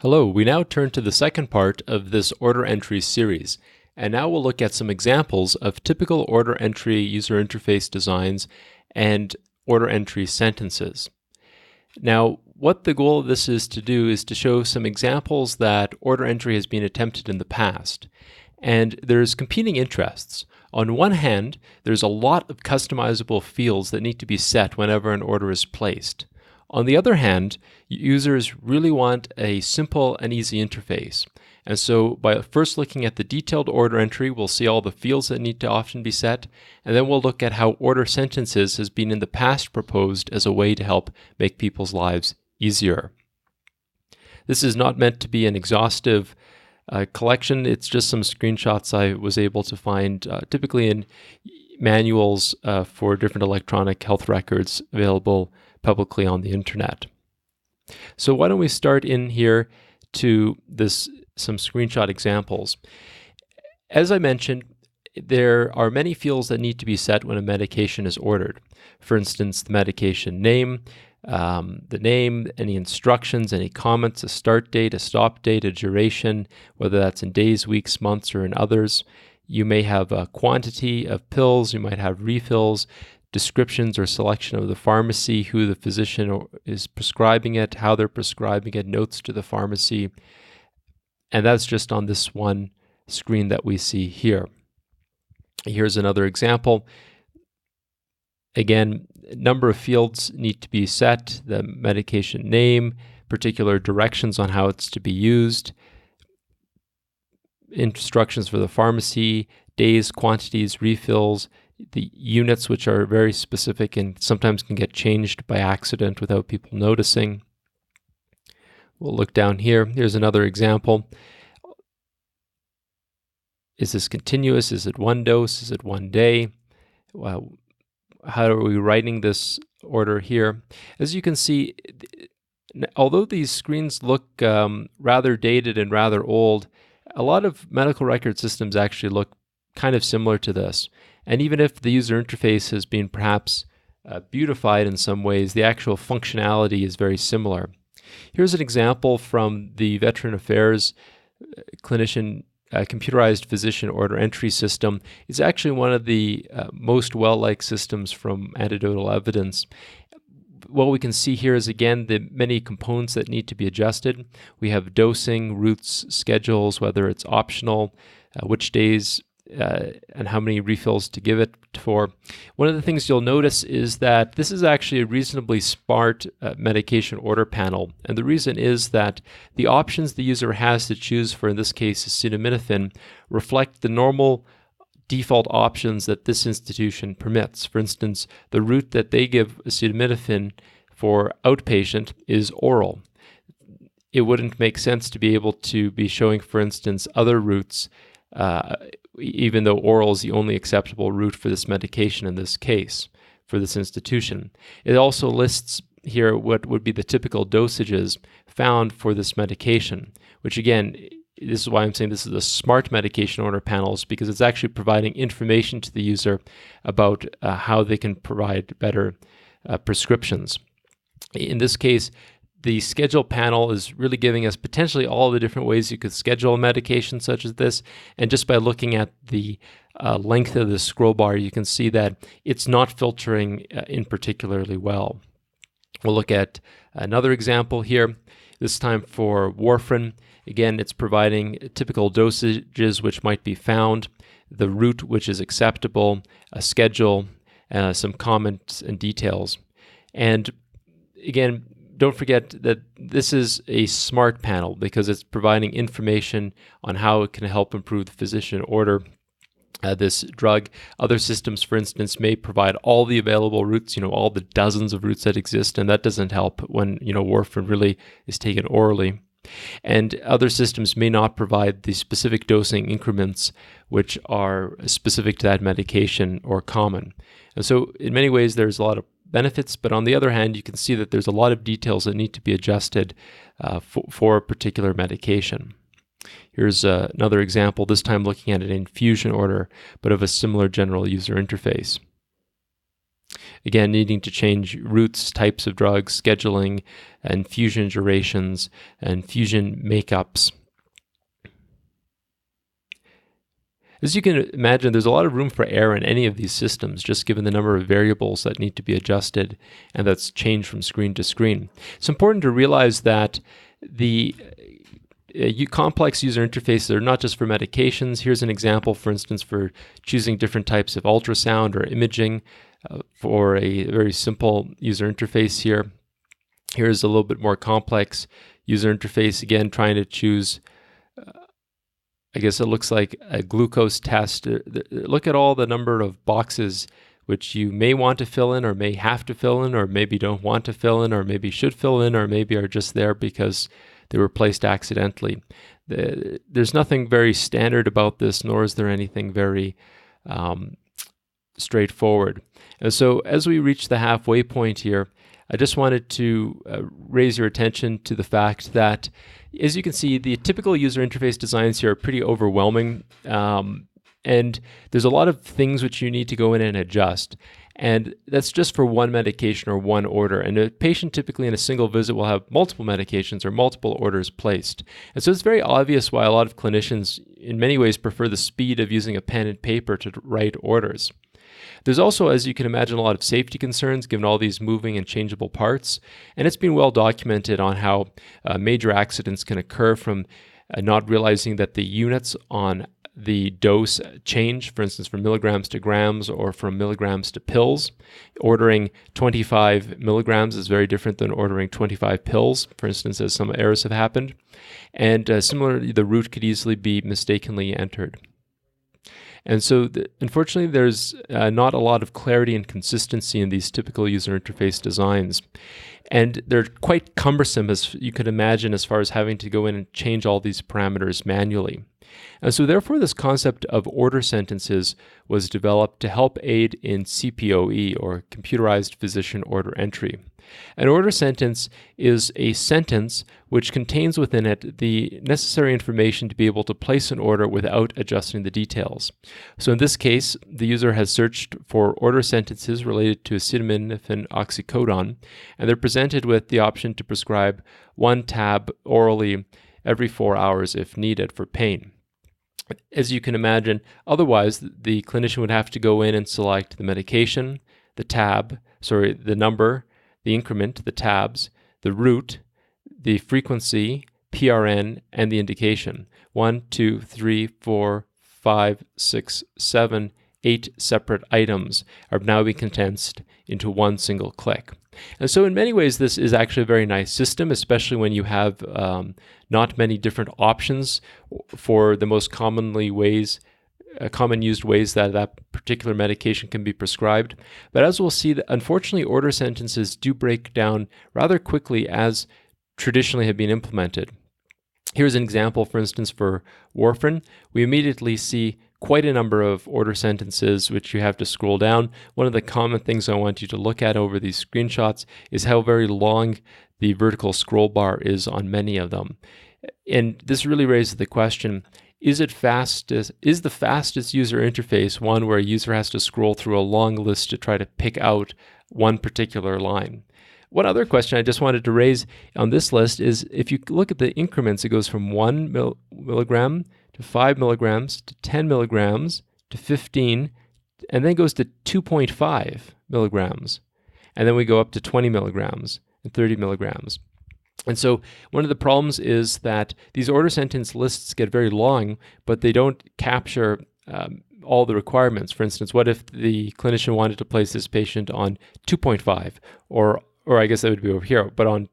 Hello, we now turn to the second part of this order entry series, and now we'll look at some examples of typical order entry user interface designs and order entry sentences. Now, what the goal of this is to do is to show some examples that order entry has been attempted in the past, and there's competing interests. On one hand, there's a lot of customizable fields that need to be set whenever an order is placed. On the other hand, users really want a simple and easy interface. And so by first looking at the detailed order entry, we'll see all the fields that need to often be set, and then we'll look at how order sentences has been in the past proposed as a way to help make people's lives easier. This is not meant to be an exhaustive collection. It's just some screenshots I was able to find, typically in manuals for different electronic health records available publicly on the internet. So why don't we start in here to some screenshot examples. As I mentioned, there are many fields that need to be set when a medication is ordered. For instance, the medication name, any instructions, any comments, a start date, a stop date, a duration, whether that's in days, weeks, months, or in others. You may have a quantity of pills, you might have refills, descriptions or selection of the pharmacy, who the physician is prescribing it, how they're prescribing it, notes to the pharmacy. And that's just on this one screen that we see here. Here's another example. Again, a number of fields need to be set: the medication name, particular directions on how it's to be used, instructions for the pharmacy, days, quantities, refills, the units, which are very specific and sometimes can get changed by accident without people noticing. We'll look down here. Here's another example. Is this continuous? Is it one dose? Is it one day? How are we writing this order here? As you can see, although these screens look rather dated and rather old, a lot of medical record systems actually look kind of similar to this. And even if the user interface has been perhaps beautified in some ways, the actual functionality is very similar. Here's an example from the Veteran Affairs clinician computerized physician order entry system. It's actually one of the most well-liked systems from anecdotal evidence. What we can see here is, again, the many components that need to be adjusted. We have dosing, routes, schedules, whether it's optional, which days, and how many refills to give it for. One of the things you'll notice is that this is actually a reasonably smart medication order panel. And the reason is that the options the user has to choose for, in this case, acetaminophen, reflect the normal default options that this institution permits. For instance, the route that they give acetaminophen for outpatient is oral. It wouldn't make sense to be able to be showing, for instance, other routes, even though oral is the only acceptable route for this medication in this case, for this institution. It also lists here what would be the typical dosages found for this medication, which again, this is why I'm saying this is a smart medication order panels, because it's actually providing information to the user about how they can provide better prescriptions. In this case, the schedule panel is really giving us potentially all the different ways you could schedule a medication such as this. And just by looking at the length of the scroll bar, you can see that it's not filtering in particularly well. We'll look at another example here, this time for warfarin. Again, it's providing typical dosages which might be found, the route which is acceptable, a schedule, some comments and details. And again, don't forget that this is a smart panel because it's providing information on how it can help improve the physician order this drug. Other systems, for instance, may provide all the available routes, all the dozens of routes that exist, and that doesn't help when, warfarin really is taken orally. And other systems may not provide the specific dosing increments which are specific to that medication or common. And so in many ways, there's a lot of benefits, but on the other hand, you can see that there's a lot of details that need to be adjusted for a particular medication. Here's another example, this time looking at an infusion order, but of a similar general user interface. Again, needing to change routes, types of drugs, scheduling, infusion durations, and infusion makeups. As you can imagine, there's a lot of room for error in any of these systems, just given the number of variables that need to be adjusted and that's changed from screen to screen. It's important to realize that the complex user interfaces are not just for medications. Here's an example, for instance, for choosing different types of ultrasound or imaging for a very simple user interface here. Here's a little bit more complex user interface, again, trying to choose I guess it looks like a glucose test. Look at all the number of boxes which you may want to fill in or may have to fill in or maybe don't want to fill in or maybe should fill in or maybe are just there because they were placed accidentally. There's nothing very standard about this, nor is there anything very straightforward. And so as we reach the halfway point here, I just wanted to raise your attention to the fact that, as you can see, the typical user interface designs here are pretty overwhelming, and there's a lot of things which you need to go in and adjust. And that's just for one medication or one order. And a patient typically in a single visit will have multiple medications or multiple orders placed. And so it's very obvious why a lot of clinicians in many ways prefer the speed of using a pen and paper to write orders. There's also, as you can imagine, a lot of safety concerns given all these moving and changeable parts, and it's been well documented on how major accidents can occur from not realizing that the units on the dose change, for instance, from milligrams to grams or from milligrams to pills. Ordering 25 milligrams is very different than ordering 25 pills, for instance, as some errors have happened. And similarly, the route could easily be mistakenly entered. And so, unfortunately, there's not a lot of clarity and consistency in these typical user interface designs. And they're quite cumbersome, as you could imagine, as far as having to go in and change all these parameters manually. And so therefore, this concept of order sentences was developed to help aid in CPOE, or Computerized Physician Order Entry. An order sentence is a sentence which contains within it the necessary information to be able to place an order without adjusting the details. So in this case, the user has searched for order sentences related to acetaminophen oxycodone, and they're presented with the option to prescribe 1 tab orally every 4 hours if needed for pain. As you can imagine, otherwise the clinician would have to go in and select the medication, the number, the increment, the tabs, the route, the frequency, PRN, and the indication. 1, 2, 3, 4, 5, 6, 7, 8 separate items are now being condensed into one single click. And so in many ways, this is actually a very nice system, especially when you have not many different options for the most common used ways that particular medication can be prescribed. But as we'll see, unfortunately, order sentences do break down rather quickly as traditionally have been implemented. Here's an example, for instance, for warfarin. We immediately see quite a number of order sentences which you have to scroll down. One of the common things I want you to look at over these screenshots is how very long the vertical scroll bar is on many of them. And this really raises the question, is the fastest user interface one where a user has to scroll through a long list to try to pick out one particular line? One other question I just wanted to raise on this list is, if you look at the increments, it goes from 1 milligram to 5 milligrams to 10 milligrams to 15, and then goes to 2.5 milligrams. And then we go up to 20 milligrams and 30 milligrams. And so one of the problems is that these order sentence lists get very long, but they don't capture all the requirements. For instance, what if the clinician wanted to place this patient on 2.5, or I guess that would be over here, but on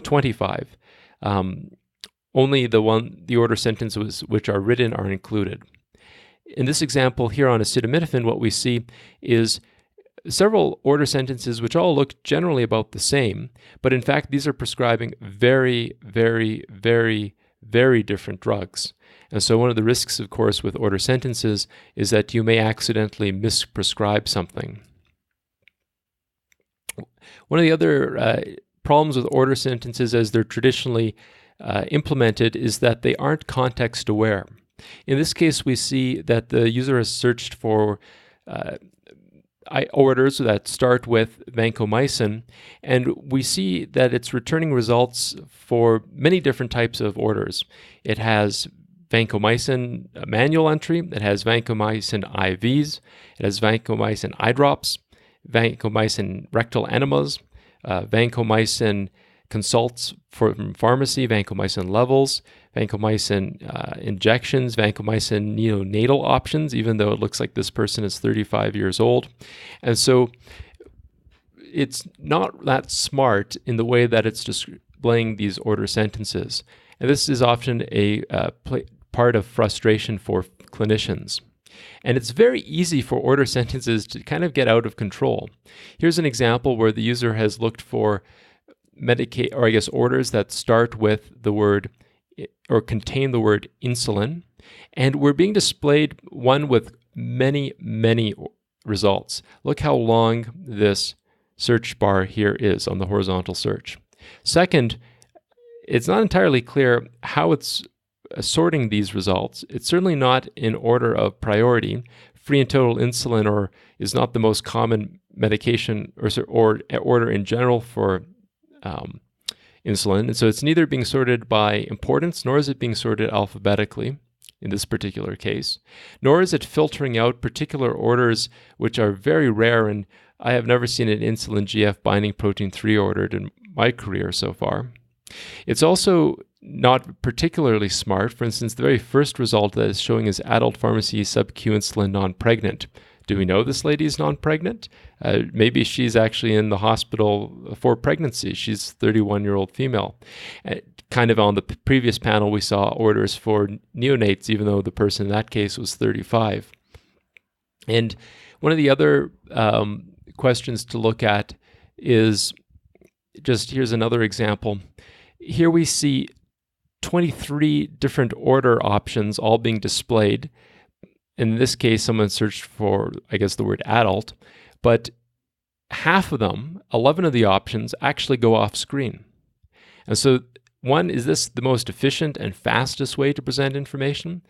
25? Only the order sentences which are written are included. In this example here on acetaminophen, what we see is several order sentences which all look generally about the same, but in fact these are prescribing very, very, very, very different drugs. And so one of the risks, of course, with order sentences is that you may accidentally misprescribe something. One of the other problems with order sentences as they're traditionally implemented is that they aren't context aware. In this case, we see that the user has searched for orders that start with vancomycin, and we see that it's returning results for many different types of orders. It has vancomycin manual entry, it has vancomycin IVs, it has vancomycin eye drops, vancomycin rectal enemas, vancomycin consults from pharmacy, vancomycin levels, vancomycin injections, vancomycin neonatal options, even though it looks like this person is 35 years old. And so it's not that smart in the way that it's displaying these order sentences. And this is often a part of frustration for clinicians. And it's very easy for order sentences to kind of get out of control. Here's an example where the user has looked for orders that start with the word or contain the word insulin, and we're being displayed one with many, many results. Look how long this search bar here is on the horizontal search. Second, it's not entirely clear how it's sorting these results. It's certainly not in order of priority. Free and total insulin is not the most common medication or order in general for insulin. And so it's neither being sorted by importance, nor is it being sorted alphabetically in this particular case, nor is it filtering out particular orders which are very rare, and I have never seen an insulin GF binding protein 3 ordered in my career so far. It's also not particularly smart. For instance, the very first result that is showing is adult pharmacy sub-Q insulin non-pregnant. Do we know this lady is non-pregnant? Maybe she's actually in the hospital for pregnancy. She's a 31-year-old female. Kind of on the previous panel, we saw orders for neonates, even though the person in that case was 35. And one of the other questions to look at is here's another example. Here we see 23 different order options all being displayed. In this case, someone searched for, the word adult, but half of them, 11 of the options, actually go off screen. And so, one, is this the most efficient and fastest way to present information?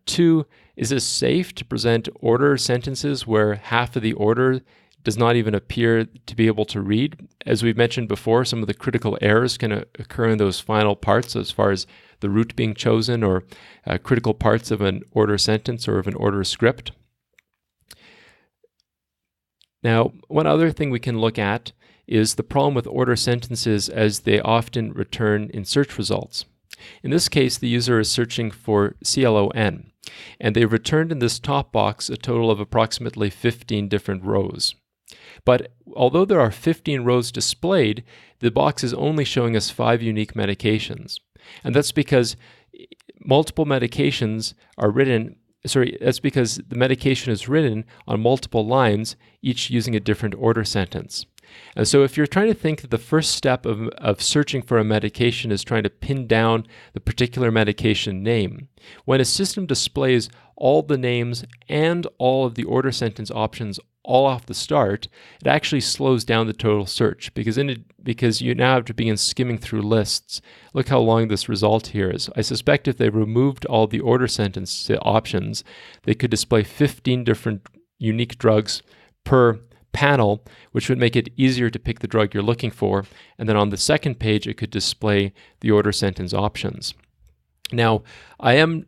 Two, is this safe to present order sentences where half of the order does not even appear to be able to read? As we've mentioned before, some of the critical errors can occur in those final parts as far as the route being chosen or critical parts of an order sentence or of an order script. Now, one other thing we can look at is the problem with order sentences as they often return in search results. In this case, the user is searching for CLON, and they returned in this top box a total of approximately 15 different rows. But although there are 15 rows displayed, the box is only showing us 5 unique medications. And that's because multiple medications are written, that's because the medication is written on multiple lines, each using a different order sentence. And so if you're trying to think that the first step of searching for a medication is trying to pin down the particular medication name, when a system displays all the names and all of the order sentence options all off the start, it actually slows down the total search because you now have to begin skimming through lists. Look how long this result here is. I suspect if they removed all the order sentence options, they could display 15 different unique drugs per panel, which would make it easier to pick the drug you're looking for. And then on the second page, it could display the order sentence options. Now, I am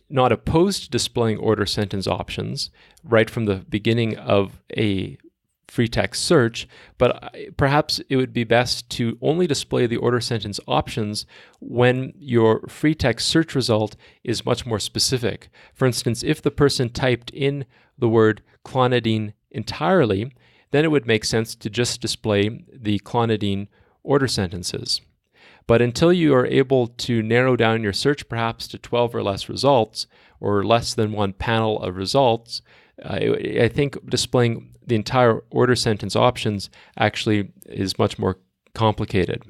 not opposed to displaying order sentence options right from the beginning of a free text search, but perhaps it would be best to only display the order sentence options when your free text search result is much more specific. For instance, if the person typed in the word clonidine entirely, then it would make sense to just display the clonidine order sentences. But until you are able to narrow down your search perhaps to 12 or less results, or less than one panel of results, I think displaying the entire order sentence options actually is much more complicated.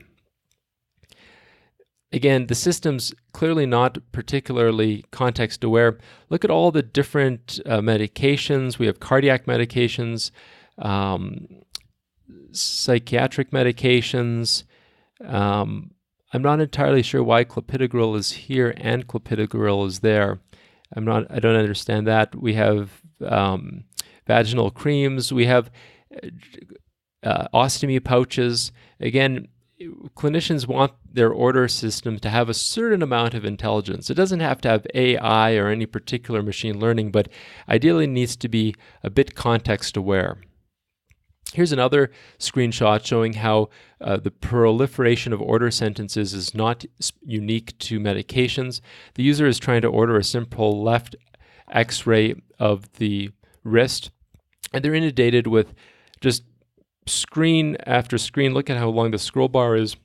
Again, the system's clearly not particularly context aware. Look at all the different medications. We have cardiac medications, psychiatric medications. I'm not entirely sure why clopidogrel is here and clopidogrel is there. I don't understand that. We have vaginal creams. We have ostomy pouches. Again, clinicians want their order system to have a certain amount of intelligence. It doesn't have to have AI or any particular machine learning, but ideally it needs to be a bit context aware. Here's another screenshot showing how the proliferation of order sentences is not unique to medications. The user is trying to order a simple left X-ray of the wrist, and they're inundated with just screen after screen. Look at how long the scroll bar is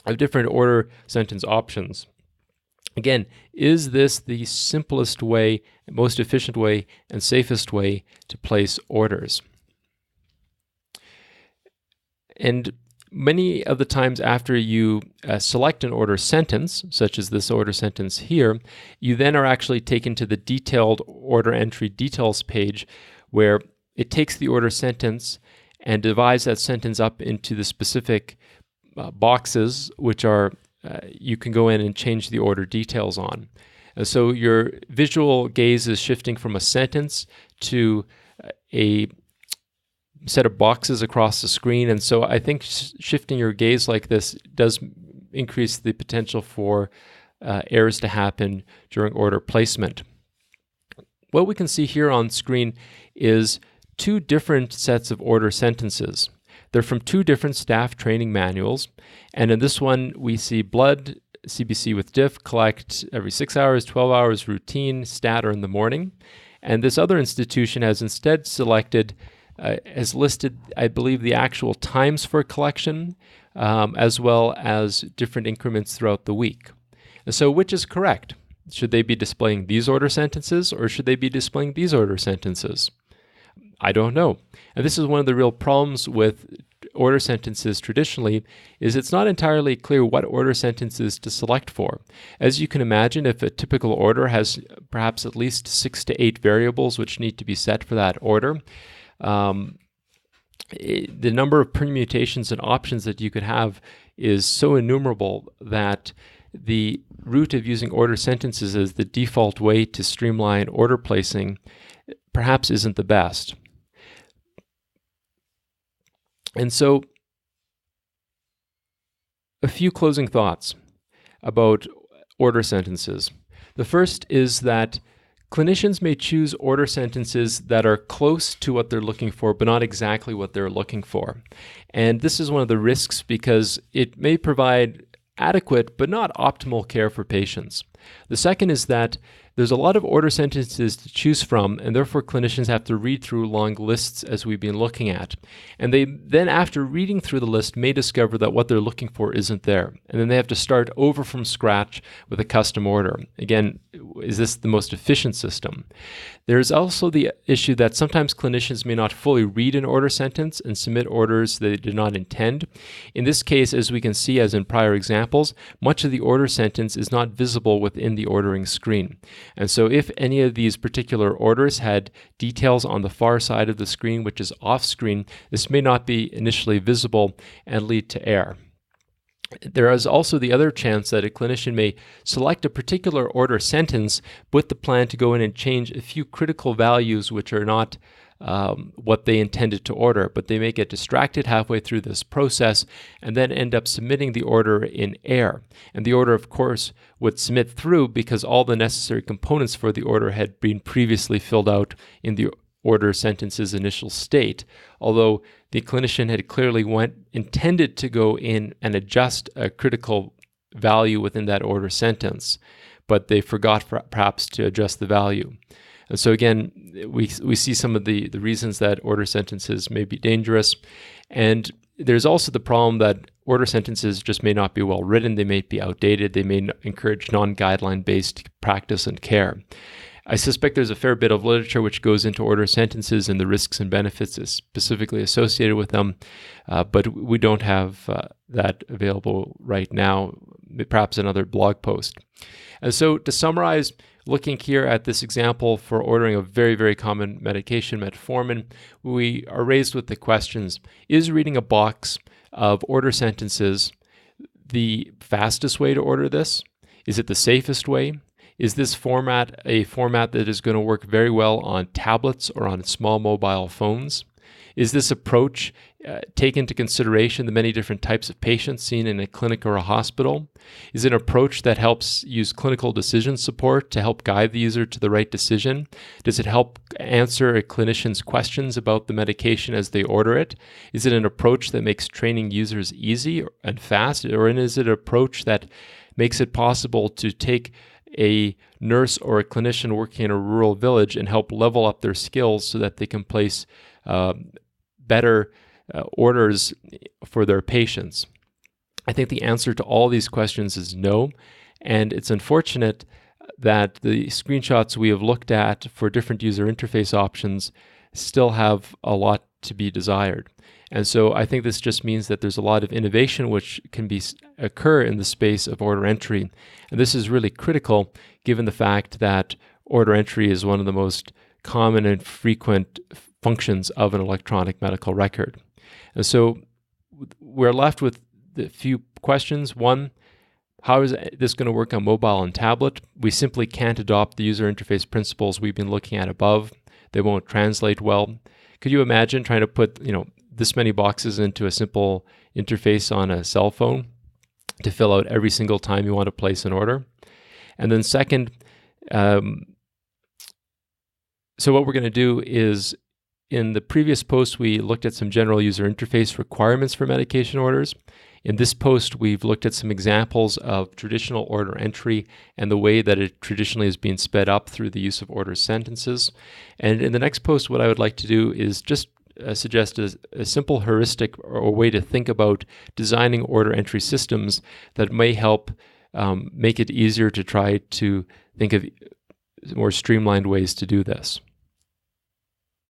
of different order sentence options. Again, is this the simplest way, most efficient way, and safest way to place orders? And many of the times after you select an order sentence, such as this order sentence here, you then are actually taken to the detailed order entry details page, where it takes the order sentence and divides that sentence up into the specific boxes, which are you can go in and change the order details on. And so your visual gaze is shifting from a sentence to a set of boxes across the screen. And so I think shifting your gaze like this does increase the potential for errors to happen during order placement. What we can see here on screen is two different sets of order sentences. They're from two different staff training manuals. And in this one, we see blood, CBC with diff, collect every 6 hours, 12 hours, routine, stat, or in the morning. And this other institution has instead selected, has listed, I believe, the actual times for collection, as well as different increments throughout the week. And so which is correct? Should they be displaying these order sentences, or should they be displaying these order sentences? I don't know. And this is one of the real problems with order sentences traditionally, is it's not entirely clear what order sentences to select for. As you can imagine, if a typical order has perhaps at least 6 to 8 variables which need to be set for that order, the number of permutations and options that you could have is so innumerable that the route of using order sentences as the default way to streamline order placing perhaps isn't the best. And so, a few closing thoughts about order sentences. The first is that clinicians may choose order sentences that are close to what they're looking for, but not exactly what they're looking for. And this is one of the risks because it may provide adequate but not optimal care for patients. The second is that there's a lot of order sentences to choose from, and therefore clinicians have to read through long lists as we've been looking at. And they then, after reading through the list, may discover that what they're looking for isn't there. And then they have to start over from scratch with a custom order. Again, is this the most efficient system? There's also the issue that sometimes clinicians may not fully read an order sentence and submit orders they did not intend. In this case, as we can see as in prior examples, much of the order sentence is not visible within the ordering screen. And so if any of these particular orders had details on the far side of the screen, which is off screen, this may not be initially visible and lead to error. There is also the other chance that a clinician may select a particular order sentence with the plan to go in and change a few critical values which are not what they intended to order, but they may get distracted halfway through this process and then end up submitting the order in error. And the order, of course, would submit through because all the necessary components for the order had been previously filled out in the order sentence's initial state, although the clinician had clearly intended to go in and adjust a critical value within that order sentence, but they forgot perhaps to adjust the value. And so again, we see some of the reasons that order sentences may be dangerous. And there's also the problem that order sentences just may not be well written. They may be outdated. They may encourage non-guideline based practice and care. I suspect there's a fair bit of literature which goes into order sentences and the risks and benefits specifically associated with them, but we don't have that available right now, perhaps another blog post. And so to summarize, looking here at this example for ordering a very, very common medication, metformin, we are raised with the questions, is reading a box of order sentences the fastest way to order this? Is it the safest way? Is this format a format that is going to work very well on tablets or on small mobile phones? Is this approach take into consideration the many different types of patients seen in a clinic or a hospital? Is it an approach that helps use clinical decision support to help guide the user to the right decision? Does it help answer a clinician's questions about the medication as they order it? Is it an approach that makes training users easy and fast? Or is it an approach that makes it possible to take a nurse or a clinician working in a rural village and help level up their skills so that they can place better orders for their patients? I think the answer to all these questions is no, and it's unfortunate that the screenshots we have looked at for different user interface options still have a lot to be desired. And so I think this just means that there's a lot of innovation which can occur in the space of order entry. And this is really critical given the fact that order entry is one of the most common and frequent functions of an electronic medical record. And so we're left with a few questions. One, how is this going to work on mobile and tablet? We simply can't adopt the user interface principles we've been looking at above. They won't translate well. Could you imagine trying to put, this many boxes into a simple interface on a cell phone to fill out every single time you want to place an order? And then second, so what we're going to do is, in the previous post, we looked at some general user interface requirements for medication orders. In this post, we've looked at some examples of traditional order entry and the way that it traditionally is being sped up through the use of order sentences. And in the next post, what I would like to do is just suggest a simple heuristic or way to think about designing order entry systems that may help make it easier to try to think of more streamlined ways to do this.